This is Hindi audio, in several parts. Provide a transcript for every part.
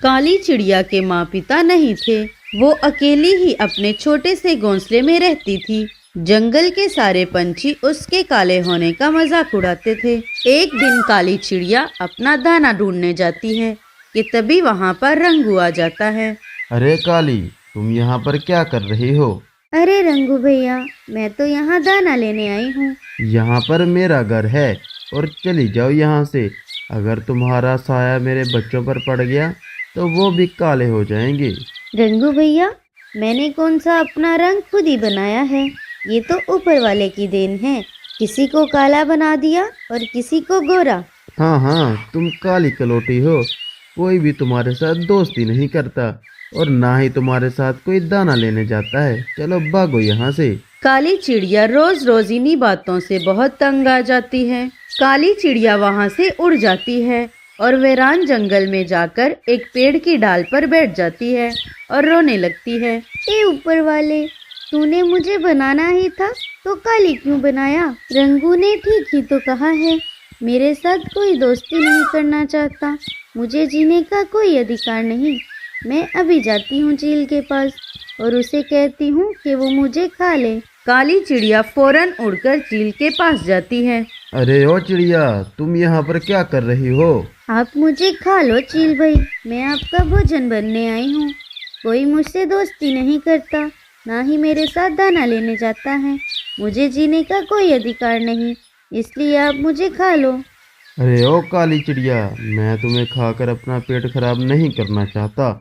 काली चिड़िया के माँ पिता नहीं थे। वो अकेली ही अपने छोटे से घोंसले में रहती थी। जंगल के सारे पंछी उसके काले होने का मजाक उड़ाते थे। एक दिन काली चिड़िया अपना दाना ढूंढने जाती है कि तभी वहाँ पर रंगू आ जाता है। अरे काली, तुम यहाँ पर क्या कर रही हो? अरे रंगू भैया, मैं तो यहाँ दाना लेने आई हूँ। यहाँ पर मेरा घर है और चली जाओ यहाँ से। अगर तुम्हारा साया मेरे बच्चों पर पड़ गया तो वो भी काले हो जाएंगे। रंगू भैया, मैंने कौन सा अपना रंग खुद ही बनाया है। ये तो ऊपर वाले की देन है। किसी को काला बना दिया और किसी को गोरा। हाँ हाँ, तुम काली कलोटी हो। कोई भी तुम्हारे साथ दोस्ती नहीं करता और ना ही तुम्हारे साथ कोई दाना लेने जाता है। चलो भागो यहाँ से। काली चिड़िया रोज रोज इन्हीं बातों से बहुत तंग आ जाती है। काली चिड़िया वहाँ से उड़ जाती है और वीरान जंगल में जाकर एक पेड़ की डाल पर बैठ जाती है और रोने लगती है। ए ऊपर वाले, तूने मुझे बनाना ही था तो काली क्यों बनाया? रंगू ने ठीक ही तो कहा है, मेरे साथ कोई दोस्ती नहीं करना चाहता। मुझे जीने का कोई अधिकार नहीं। मैं अभी जाती हूँ झील के पास और उसे कहती हूँ कि वो मुझे खा ले। काली चिड़िया फौरन उड़कर झील के पास जाती है। अरे ओ चिड़िया, तुम यहाँ पर क्या कर रही हो? आप मुझे खा लो चील भाई, मैं आपका भोजन बनने आई हूँ। कोई मुझसे दोस्ती नहीं करता, ना ही मेरे साथ दाना लेने जाता है। मुझे जीने का कोई अधिकार नहीं, इसलिए आप मुझे खा लो। अरे ओ काली चिड़िया, मैं तुम्हें खाकर अपना पेट खराब नहीं करना चाहता,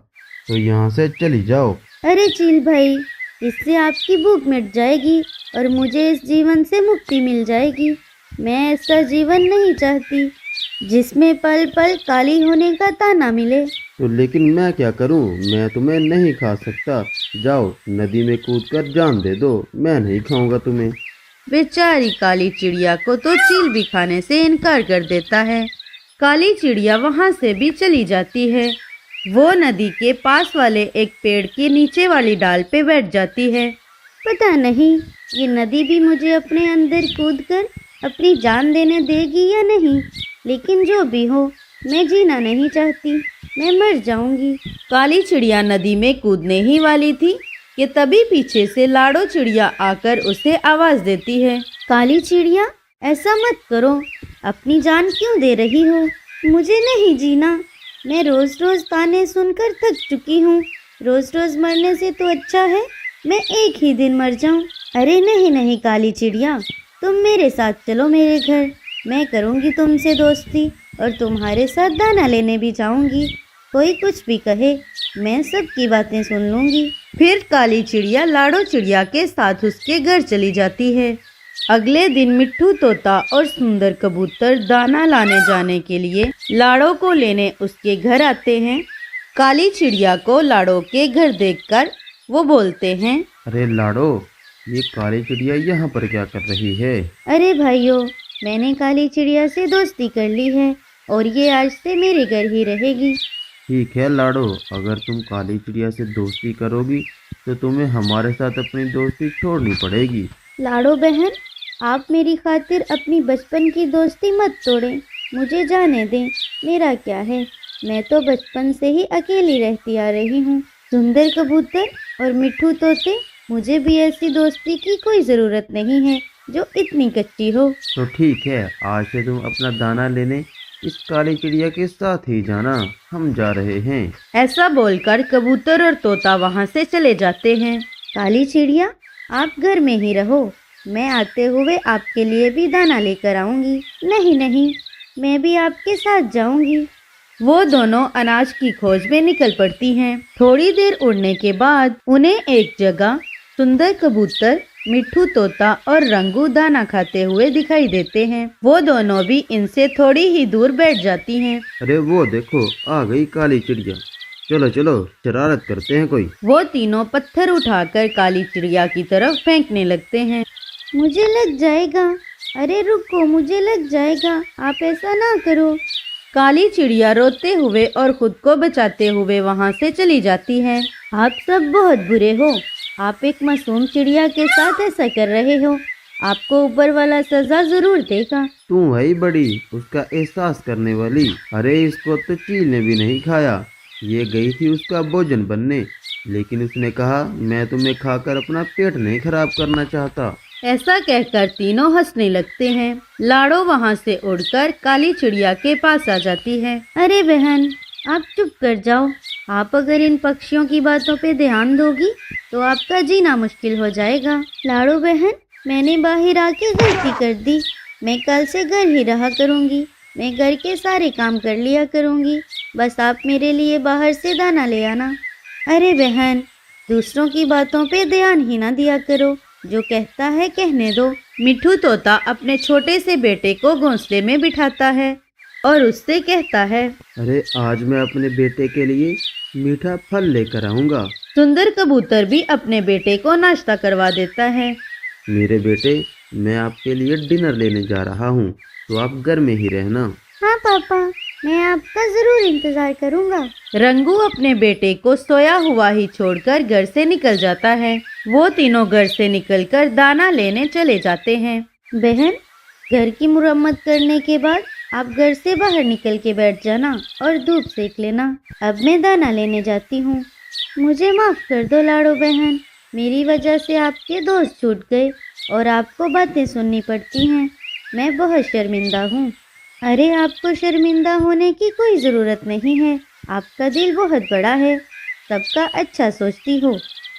तो यहाँ से चली जाओ। अरे चील भाई, इससे आपकी भूख मिट जाएगी और मुझे इस जीवन से मुक्ति मिल जाएगी। मैं ऐसा जीवन नहीं चाहती जिसमें पल पल काली होने का ताना मिले। तो लेकिन मैं क्या करूं? मैं तुम्हें नहीं खा सकता। जाओ नदी में कूदकर जान दे दो, मैं नहीं खाऊंगा तुम्हें। बेचारी काली चिड़िया को तो चील भी खाने से इनकार कर देता है। काली चिड़िया वहाँ से भी चली जाती है। वो नदी के पास वाले एक पेड़ के नीचे वाली डाल पे बैठ जाती है। पता नहीं ये नदी भी मुझे अपने अंदर कूदकर अपनी जान देने देगी या नहीं, लेकिन जो भी हो, मैं जीना नहीं चाहती। मैं मर जाऊंगी। काली चिड़िया नदी में कूदने ही वाली थी कि तभी पीछे से लाडो चिड़िया आकर उसे आवाज देती है। काली चिड़िया, ऐसा मत करो। अपनी जान क्यों दे रही हो? मुझे नहीं जीना। मैं रोज रोज ताने सुनकर थक चुकी हूँ। रोज रोज मरने से तो अच्छा है मैं एक ही दिन मर जाऊं। अरे नहीं नहीं काली चिड़िया, तुम मेरे साथ चलो मेरे घर। मैं करूँगी तुमसे दोस्ती और तुम्हारे साथ दाना लेने भी जाऊंगी। कोई कुछ भी कहे, मैं सबकी बातें सुन लूंगी। फिर काली चिड़िया लाडो चिड़िया के साथ उसके घर चली जाती है। अगले दिन मिट्ठू तोता और सुंदर कबूतर दाना लाने जाने के लिए लाडो को लेने उसके घर आते हैं। काली चिड़िया को लाडो के घर देखकर वो बोलते हैं, अरे लाडो, ये काली चिड़िया यहाँ पर क्या कर रही है? अरे भाइयों, मैंने काली चिड़िया से दोस्ती कर ली है और ये आज से मेरे घर ही रहेगी। ठीक है लाडो, अगर तुम काली चिड़िया से दोस्ती करोगी तो तुम्हें हमारे साथ अपनी दोस्ती छोड़नी पड़ेगी। लाडो बहन, आप मेरी खातिर अपनी बचपन की दोस्ती मत तोड़ें। मुझे जाने दें। मेरा क्या है, मैं तो बचपन से ही अकेली रहती आ रही हूँ। सुंदर कबूतर और मिट्ठू तोते, मुझे भी ऐसी दोस्ती की कोई ज़रूरत नहीं है जो इतनी कच्ची हो। तो ठीक है, आज से तुम अपना दाना लेने इस काली चिड़िया के साथ ही जाना। हम जा रहे हैं। ऐसा बोलकर कबूतर और तोता वहाँ से चले जाते हैं। काली चिड़िया, आप घर में ही रहो। मैं आते हुए आपके लिए भी दाना लेकर आऊंगी। नहीं नहीं, मैं भी आपके साथ जाऊंगी। वो दोनों अनाज की खोज में निकल पड़ती हैं। थोड़ी देर उड़ने के बाद उन्हें एक जगह सुंदर कबूतर, मिट्ठू तोता और रंगू दाना खाते हुए दिखाई देते हैं। वो दोनों भी इनसे थोड़ी ही दूर बैठ जाती हैं। अरे वो देखो, आ गई काली चिड़िया। चलो चलो, शरारत करते हैं कोई। वो तीनों पत्थर उठाकर काली चिड़िया की तरफ फेंकने लगते हैं। मुझे लग जाएगा। अरे रुको, मुझे लग जाएगा। आप ऐसा ना करो। काली चिड़िया रोते हुए और खुद को बचाते हुए वहाँ से चली जाती है। आप सब बहुत बुरे हो। आप एक मासूम चिड़िया के साथ ऐसा कर रहे हो। आपको ऊपर वाला सजा जरूर देगा। तू है बड़ी उसका एहसास करने वाली। अरे इसको तो चील ने भी नहीं खाया। ये गई थी उसका भोजन बनने, लेकिन उसने कहा मैं तुम्हें खाकर अपना पेट नहीं खराब करना चाहता। ऐसा कहकर तीनों हंसने लगते हैं। लाड़ो वहाँ से उड़कर काली चिड़िया के पास आ जाती है। अरे बहन, आप चुप कर जाओ। आप अगर इन पक्षियों की बातों पे ध्यान दोगी तो आपका जीना मुश्किल हो जाएगा। लाड़ो बहन, मैंने बाहर आके गलती कर दी। मैं कल से घर ही रहा करूँगी। मैं घर के सारे काम कर लिया करूँगी। बस आप मेरे लिए बाहर से दाना ले आना। अरे बहन, दूसरों की बातों पे ध्यान ही ना दिया करो। जो कहता है कहने दो। मिट्ठू तोता अपने छोटे से बेटे को घोंसले में बिठाता है और उससे कहता है, अरे आज मैं अपने बेटे के लिए मीठा फल लेकर आऊँगा। सुंदर कबूतर भी अपने बेटे को नाश्ता करवा देता है। मेरे बेटे, मैं आपके लिए डिनर लेने जा रहा हूँ, तो आप घर में ही रहना। हाँ पापा, मैं आपका जरूर इंतजार करूँगा। रंगू अपने बेटे को सोया हुआ ही छोड़कर घर से निकल जाता है। वो तीनों घर से निकलकर दाना लेने चले जाते हैं। बहन, घर की मुरम्मत करने के बाद आप घर से बाहर निकल के बैठ जाना और धूप सेक लेना। अब मैं दाना लेने जाती हूँ। मुझे माफ कर दो लाड़ो बहन, मेरी वजह से आपके दोस्त छूट गए और आपको बातें सुननी पड़ती हैं। मैं बहुत शर्मिंदा हूँ। अरे आपको शर्मिंदा होने की कोई ज़रूरत नहीं है। आपका दिल बहुत बड़ा है, सबका अच्छा सोचती हो।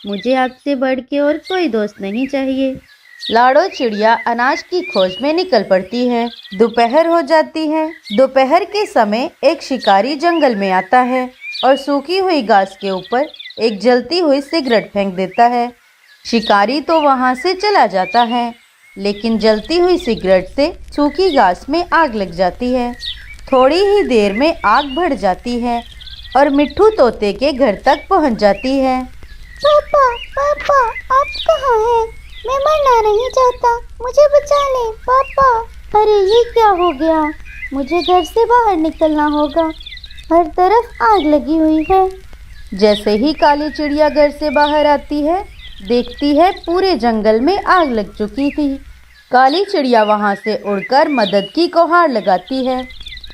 मुझे आपसे बढ़ के और कोई दोस्त नहीं चाहिए। लाड़ो चिड़िया अनाज की खोज में निकल पड़ती है। दोपहर हो जाती है। दोपहर के समय एक शिकारी जंगल में आता है और सूखी हुई घास के ऊपर एक जलती हुई सिगरेट फेंक देता है। शिकारी तो वहां से चला जाता है, लेकिन जलती हुई सिगरेट से सूखी घास में आग लग जाती है। थोड़ी ही देर में आग बढ़ जाती है और मिट्ठू तोते के घर तक पहुंच जाती है। पापा, पापा, आप कहाँ हैं? मैं मरना नहीं चाहता, मुझे बचा लें पापा। अरे ये क्या हो गया? मुझे घर से बाहर निकलना होगा। हर तरफ आग लगी हुई है। जैसे ही काली चिड़िया घर से बाहर आती है, देखती है पूरे जंगल में आग लग चुकी थी। काली चिड़िया वहां से उड़कर मदद की गुहार लगाती है।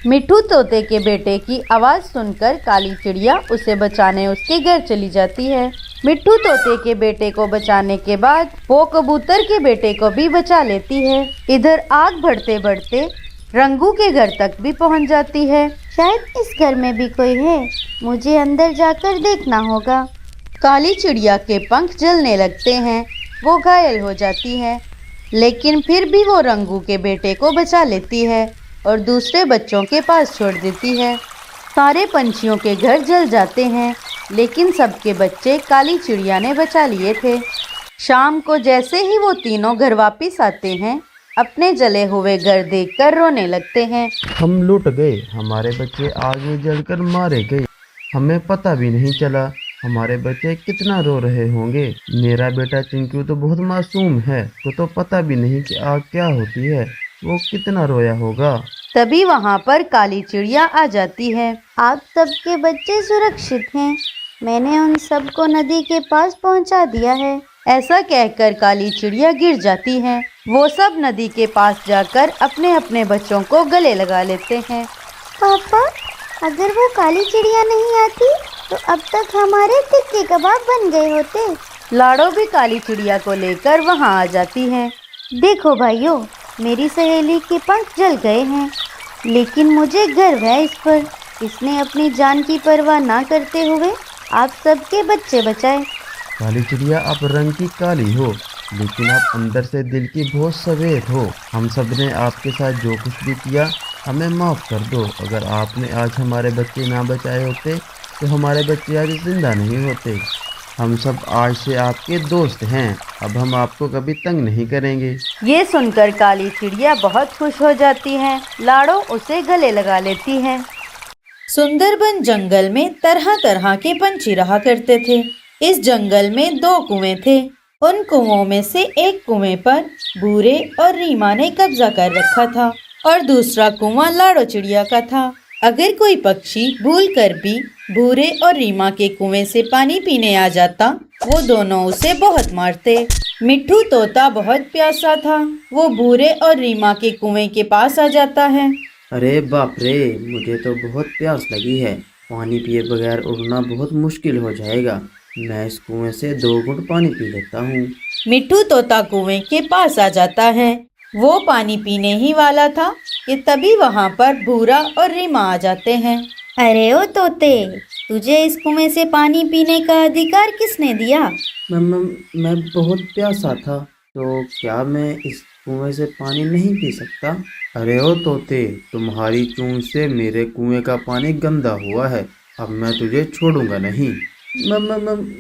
मिट्ठू तोते के बेटे की आवाज़ सुनकर काली चिड़िया उसे बचाने उसके घर चली जाती है। मिट्ठू तोते के बेटे को बचाने के बाद वो कबूतर के बेटे को भी बचा लेती है। इधर आग बढ़ते बढ़ते रंगू के घर तक भी पहुंच जाती है। शायद इस घर में भी कोई है, मुझे अंदर जाकर देखना होगा। काली चिड़िया के पंख जलने लगते हैं। वो घायल हो जाती है, लेकिन फिर भी वो रंगू के बेटे को बचा लेती है और दूसरे बच्चों के पास छोड़ देती है। सारे पंछियों के घर जल जाते हैं, लेकिन सबके बच्चे काली चिड़िया ने बचा लिए थे। शाम को जैसे ही वो तीनों घर वापस आते हैं, अपने जले हुए घर देखकर रोने लगते हैं। हम लूट गए, हमारे बच्चे आग में जलकर मारे गए। हमें पता भी नहीं चला। हमारे बच्चे कितना रो रहे होंगे। मेरा बेटा चिंकू तो बहुत मासूम है, तो पता भी नहीं कि आग क्या होती है। वो कितना रोया होगा। तभी वहाँ पर काली चिड़िया आ जाती है। आप सबके बच्चे सुरक्षित हैं। मैंने उन सबको नदी के पास पहुंचा दिया है। ऐसा कहकर काली चिड़िया गिर जाती है। वो सब नदी के पास जाकर अपने अपने बच्चों को गले लगा लेते हैं। पापा, अगर वो काली चिड़िया नहीं आती तो अब तक हमारे टिक्के कबाब बन गए होते। लाड़ो भी काली चिड़िया को लेकर वहाँ आ जाती है। देखो भाइयों, मेरी सहेली के पंख जल गए हैं, लेकिन मुझे गर्व है इस पर। इसने अपनी जान की परवाह ना करते हुए आप सबके बच्चे बचाए। काली चिड़िया, आप रंग की काली हो, लेकिन आप अंदर से दिल की बहुत सफेद हो। हम सब ने आपके साथ जो कुछ भी किया, हमें माफ़ कर दो। अगर आपने आज हमारे बच्चे ना बचाए होते तो हमारे बच्चे आज जिंदा नहीं होते। हम सब आज से आपके दोस्त हैं। अब हम आपको कभी तंग नहीं करेंगे। ये सुनकर काली चिड़िया बहुत खुश हो जाती है। लाड़ो उसे गले लगा लेती है। सुंदरबन जंगल में तरह तरह के पंछी रहा करते थे। इस जंगल में 2 कुएं थे। उन कुओं में से एक कुएं पर भूरे और रीमा ने कब्जा कर रखा था और दूसरा कुआं लाड़ो चिड़िया का था। अगर कोई पक्षी भूलकर भी भूरे और रीमा के कुएं से पानी पीने आ जाता, वो दोनों उसे बहुत मारते। मिट्ठू तोता बहुत प्यासा था। वो भूरे और रीमा के कुएं के पास आ जाता है। अरे बाप रे, मुझे तो बहुत प्यास लगी है। पानी पिए बगैर उड़ना बहुत मुश्किल हो जाएगा। मैं इस कुएं से 2 घूंट पानी पी लेता हूँ। मिट्ठू तोता कुएं के पास आ जाता है। वो पानी पीने ही वाला था कि तभी वहाँ पर भूरा और रीमा आ जाते हैं। अरे ओ तोते, तुझे इस कुएं से पानी पीने का अधिकार किसने दिया? मैं बहुत प्यासा था, तो क्या मैं इस कुएं से पानी नहीं पी सकता? अरे ओ तोते, तुम्हारी चूं से मेरे कुएं का पानी गंदा हुआ है। अब मैं तुझे छोड़ूंगा नहीं।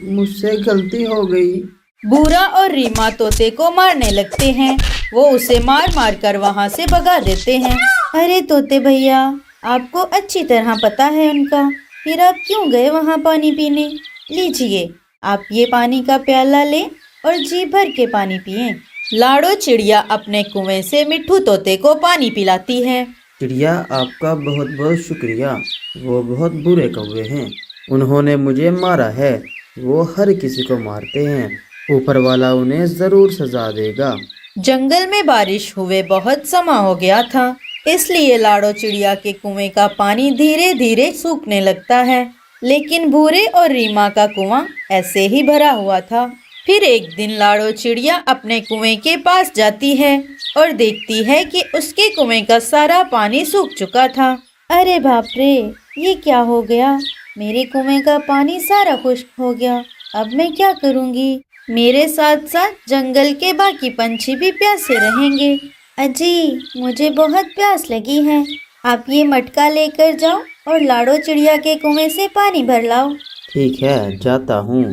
मुझसे गलती हो गई। भूरा और रीमा तोते को मारने लगते हैं। वो उसे मार मार कर वहाँ से भगा देते हैं। अरे तोते भैया, आपको अच्छी तरह पता है उनका, फिर आप क्यों गए वहाँ पानी पीने? लीजिए, आप ये पानी का प्याला लें और जी भर के पानी पिएं। लाडो चिड़िया अपने कुएं से मिट्ठू तोते को पानी पिलाती है। चिड़िया, आपका बहुत बहुत शुक्रिया। वो बहुत बुरे कौवे हैं, उन्होंने मुझे मारा है। वो हर किसी को मारते हैं। ऊपर वाला उन्हें जरूर सजा देगा। जंगल में बारिश हुए बहुत समय हो गया था, इसलिए लाडो चिड़िया के कुएं का पानी धीरे धीरे सूखने लगता है। लेकिन भूरे और रीमा का कुआं ऐसे ही भरा हुआ था। फिर एक दिन लाडो चिड़िया अपने कुएं के पास जाती है और देखती है कि उसके कुएं का सारा पानी सूख चुका था। अरे बाप रे, ये क्या हो गया? मेरे कुएं का पानी सारा खुश्क हो गया। अब मैं क्या करूँगी? मेरे साथ साथ जंगल के बाकी पंछी भी प्यासे रहेंगे। अजी, मुझे बहुत प्यास लगी है। आप ये मटका लेकर जाओ और लाडो चिड़िया के कुएं से पानी भर लाओ। ठीक है, जाता हूँ।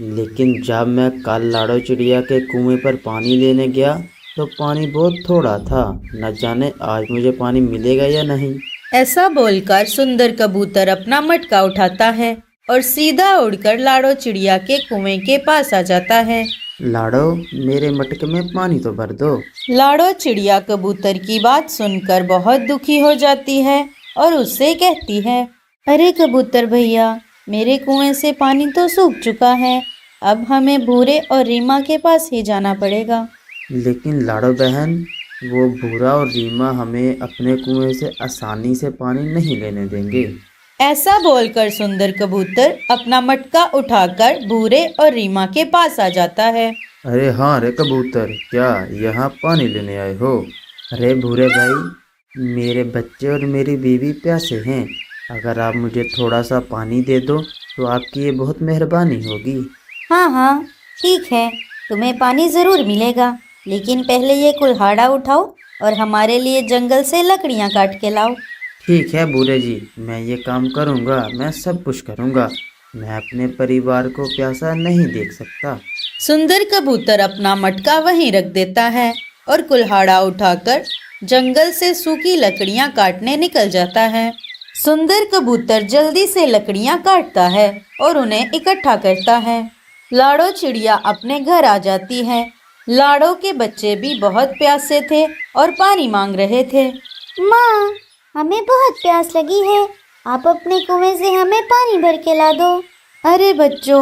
लेकिन जब मैं कल लाडो चिड़िया के कुएं पर पानी लेने गया तो पानी बहुत थोड़ा था। न जाने आज मुझे पानी मिलेगा या नहीं। ऐसा बोलकर सुंदर कबूतर अपना मटका उठाता है और सीधा उड़कर लाडो चिड़िया के कुएं के पास आ जाता है। लाडो, मेरे मटके में पानी तो भर दो। लाडो चिड़िया कबूतर की बात सुनकर बहुत दुखी हो जाती है और उससे कहती है, अरे कबूतर भैया, मेरे कुएं से पानी तो सूख चुका है। अब हमें भूरे और रीमा के पास ही जाना पड़ेगा। लेकिन लाडो बहन, वो भूरा और रीमा हमें अपने कुएं से आसानी से पानी नहीं लेने देंगे। ऐसा बोलकर सुंदर कबूतर अपना मटका उठाकर भूरे और रीमा के पास आ जाता है। अरे हाँ रे कबूतर, क्या यहाँ पानी लेने आए हो? अरे भूरे भाई, मेरे बच्चे और मेरी बीवी प्यासे हैं। अगर आप मुझे थोड़ा सा पानी दे दो तो आपकी ये बहुत मेहरबानी होगी। हाँ हाँ, ठीक है, तुम्हें पानी ज़रूर मिलेगा, लेकिन पहले ये कुल्हाड़ा उठाओ और हमारे लिए जंगल से लकड़ियाँ काट के लाओ। ठीक है बूढ़े जी, मैं ये काम करूँगा। मैं सब कुछ करूँगा। मैं अपने परिवार को प्यासा नहीं देख सकता। सुंदर कबूतर अपना मटका वहीं रख देता है और कुल्हाड़ा उठाकर जंगल से सूखी लकड़ियां काटने निकल जाता है। सुंदर कबूतर जल्दी से लकड़ियां काटता है और उन्हें इकट्ठा करता है। लाडो चिड़िया अपने घर आ जाती है। लाडो के बच्चे भी बहुत प्यासे थे और पानी मांग रहे थे। माँ, हमें बहुत प्यास लगी है, आप अपने कुएं से हमें पानी भर के ला दो। अरे बच्चों,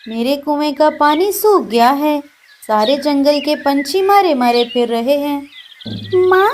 मेरे कुएं का पानी सूख गया है। सारे जंगल के पंछी मारे मारे फिर रहे हैं। माँ,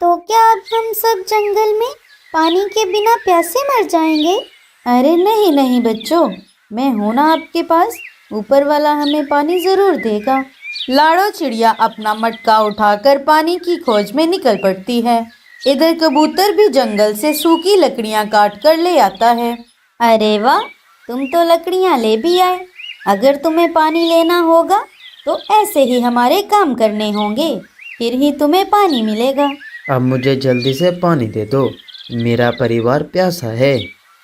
तो क्या अब हम सब जंगल में पानी के बिना प्यासे मर जाएंगे? अरे नहीं नहीं बच्चों, मैं हूं ना आपके पास। ऊपर वाला हमें पानी जरूर देगा। लाडो चिड़िया अपना मटका उठाकर पानी की खोज में निकल पड़ती है। इधर कबूतर भी जंगल से सूखी लकड़ियां काट कर ले आता है। अरे वाह, तुम तो लकड़ियाँ ले भी आए। अगर तुम्हें पानी लेना होगा तो ऐसे ही हमारे काम करने होंगे, फिर ही तुम्हें पानी मिलेगा। अब मुझे जल्दी से पानी दे दो, मेरा परिवार प्यासा है।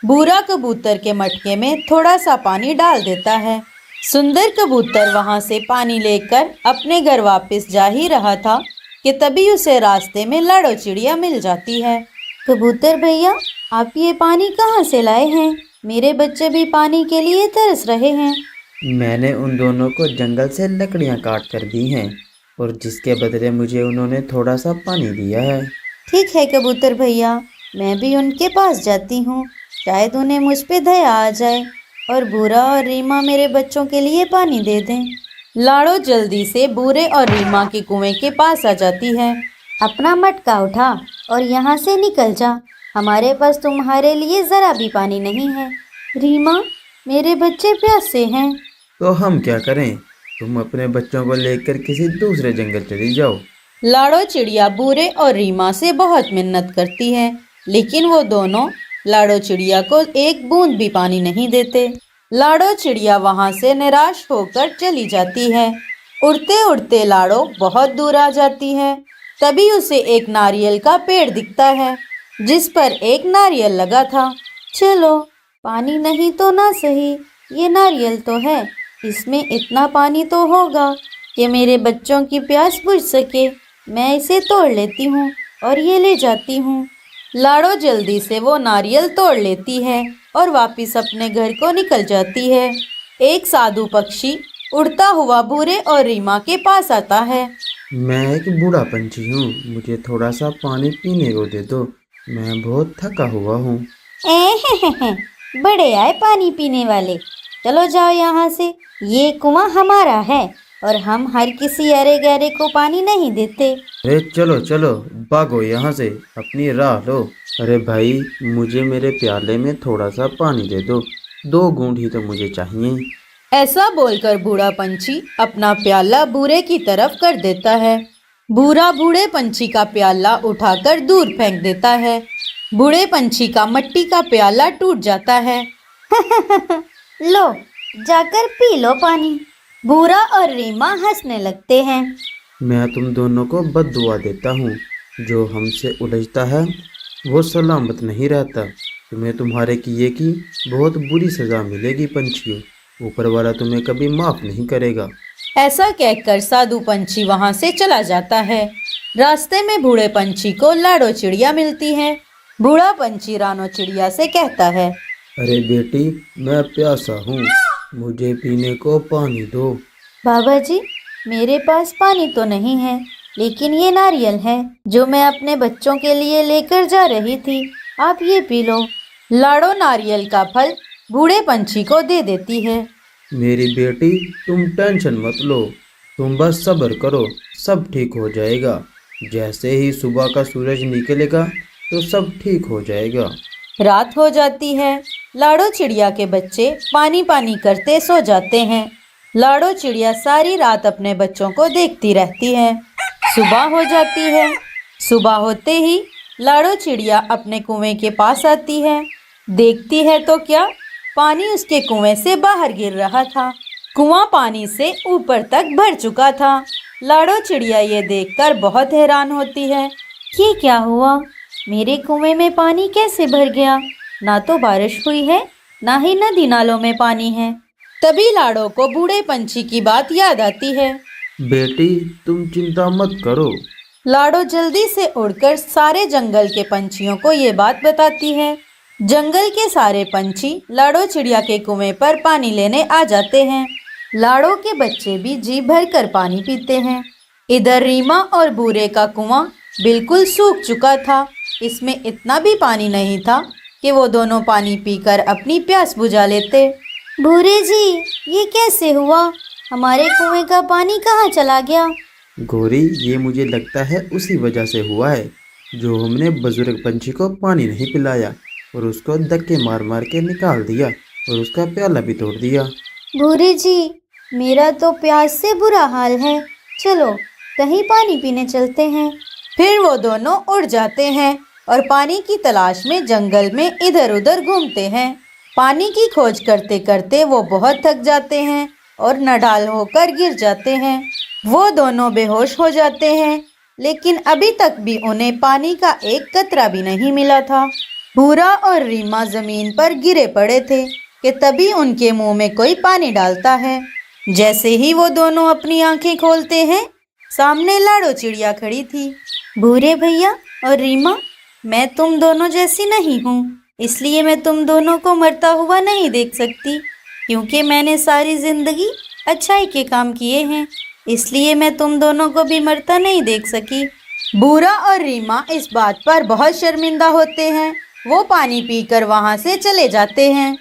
भूरा कबूतर के मटके में थोड़ा सा पानी डाल देता है। सुंदर कबूतर वहां से पानी लेकर अपने घर वापस जा ही रहा था कि तभी उसे रास्ते में लाडो चिड़िया मिल जाती है। कबूतर भैया, आप ये पानी कहाँ से लाए हैं? मेरे बच्चे भी पानी के लिए तरस रहे हैं। मैंने उन दोनों को जंगल से लकड़ियां काट कर दी हैं और जिसके बदले मुझे उन्होंने थोड़ा सा पानी दिया है। ठीक है कबूतर भैया, मैं भी उनके पास जाती हूँ, शायद उन्हें मुझ पे दया आ जाए और भूरा और रीमा मेरे बच्चों के लिए पानी दे दें। लाडो जल्दी से भूरे और रीमा के कुएं के पास आ जाती है। अपना मटका उठा और यहाँ से निकल जा। हमारे पास तुम्हारे लिए ज़रा भी पानी नहीं है। रीमा, मेरे बच्चे प्यासे हैं। तो हम क्या करें? तुम अपने बच्चों को लेकर किसी दूसरे जंगल चली जाओ। लाड़ो चिड़िया बूरे और रीमा से बहुत मिन्नत करती है, लेकिन वो दोनों लाड़ो चिड़िया को एक बूंद भी पानी नहीं देते। लाड़ो चिड़िया वहां से निराश होकर चली जाती है। उड़ते उड़ते लाड़ो बहुत दूर आ जाती है। तभी उसे एक नारियल का पेड़ दिखता है, जिस पर एक नारियल लगा था। चलो, पानी नहीं तो ना सही, ये नारियल तो है, इसमें इतना पानी तो होगा कि मेरे बच्चों की प्यास बुझ सके। मैं इसे तोड़ लेती हूँ और ये ले जाती हूँ। लाड़ो जल्दी से वो नारियल तोड़ लेती है और वापस अपने घर को निकल जाती है। एक साधु पक्षी उड़ता हुआ बूरे और रीमा के पास आता है। मैं एक बूढ़ा पंछी हूँ, मुझे थोड़ा सा पानी पीने को दे दो, मैं बहुत थका हुआ हूँ। बड़े आए पानी पीने वाले, चलो जाओ यहाँ से। ये कुआं हमारा है और हम हर किसी अरे गहरे को पानी नहीं देते। अरे चलो चलो, भागो यहाँ से, अपनी राह लो। अरे भाई, मुझे मेरे प्याले में थोड़ा सा पानी दे दो, 2 घूंट ही तो मुझे चाहिए। ऐसा बोलकर बूढ़ा पंछी अपना प्याला बूरे की तरफ कर देता है। बूढ़ा बूढ़े पंछी का प्याला उठाकर दूर फेंक देता है। बूढ़े पंछी का मिट्टी का प्याला टूट जाता है। लो, जाकर पी लो पानी। बूरा और रीमा हंसने लगते हैं। मैं तुम दोनों को बद्दुआ देता हूँ, जो हमसे उलझता है वो सलामत नहीं रहता। तुम्हें तुम्हारे किए की बहुत बुरी सज़ा मिलेगी पंछियों, ऊपर वाला तुम्हें कभी माफ़ नहीं करेगा। ऐसा कहकर साधु पंछी वहां से चला जाता है। रास्ते में बूढ़े पंछी को लाड़ो चिड़िया मिलती है। बूढ़ा पंछी रानो चिड़िया से कहता है, अरे बेटी, मैं प्यासा हूँ, मुझे पीने को पानी दो। बाबा जी, मेरे पास पानी तो नहीं है, लेकिन ये नारियल है जो मैं अपने बच्चों के लिए लेकर जा रही थी। आप ये पी लो। लाड़ो नारियल का फल बूढ़े पंछी को दे देती है। मेरी बेटी, तुम टेंशन मत लो, तुम बस सब्र करो, सब ठीक हो जाएगा। जैसे ही सुबह का सूरज निकलेगा तो सब ठीक हो जाएगा। रात हो जाती है। लाड़ो चिड़िया के बच्चे पानी पानी करते सो जाते हैं। लाड़ो चिड़िया सारी रात अपने बच्चों को देखती रहती है। सुबह हो जाती है। सुबह होते ही लाड़ो चिड़िया अपने कुएं के पास आती है। देखती है तो क्या, पानी उसके कुएं से बाहर गिर रहा था। कुआं पानी से ऊपर तक भर चुका था। लाड़ो चिड़िया ये देखकर बहुत हैरान होती है। ये क्या हुआ? मेरे कुएं में पानी कैसे भर गया? ना तो बारिश हुई है, ना ही नदी नालों में पानी है। तभी लाड़ो को बूढ़े पंछी की बात याद आती है। बेटी, तुम चिंता मत करो। लाड़ो जल्दी से उड़कर सारे जंगल के पंछियों को ये बात बताती है। जंगल के सारे पंछी लाड़ो चिड़िया के कुएं पर पानी लेने आ जाते हैं। लाड़ो के बच्चे भी जी भर कर पानी पीते हैं। इधर रीमा और बूरे का कुआं बिल्कुल सूख चुका था। इसमें इतना भी पानी नहीं था कि वो दोनों पानी पीकर अपनी प्यास बुझा लेते। बूरे जी, ये कैसे हुआ? हमारे कुएं का पानी कहाँ चला गया? गौरी, ये मुझे लगता है उसी वजह से हुआ है, जो हमने बुजुर्ग पंछी को पानी नहीं पिलाया और उसको धक्के मार मार के निकाल दिया और उसका प्याला भी तोड़ दिया। बूरे जी, मेरा तो प्यास से बुरा हाल है। चलो, कहीं पानी पीने चलते हैं। फिर वो दोनों उड़ जाते हैं और पानी की तलाश में जंगल में इधर उधर घूमते हैं। पानी की खोज करते करते वो बहुत थक जाते हैं और नढाल होकर गिर जाते हैं। वो दोनों बेहोश हो जाते हैं, लेकिन अभी तक भी उन्हें पानी का एक कतरा भी नहीं मिला था। बूरा और रीमा जमीन पर गिरे पड़े थे कि तभी उनके मुंह में कोई पानी डालता है। जैसे ही वो दोनों अपनी आंखें खोलते हैं, सामने लाड़ो चिड़िया खड़ी थी। बूरे भैया और रीमा, मैं तुम दोनों जैसी नहीं हूँ, इसलिए मैं तुम दोनों को मरता हुआ नहीं देख सकती, क्योंकि मैंने सारी जिंदगी अच्छाई के काम किए हैं, इसलिए मैं तुम दोनों को भी मरता नहीं देख सकी। बूरा और रीमा इस बात पर बहुत शर्मिंदा होते हैं। वो पानी पीकर वहां से चले जाते हैं।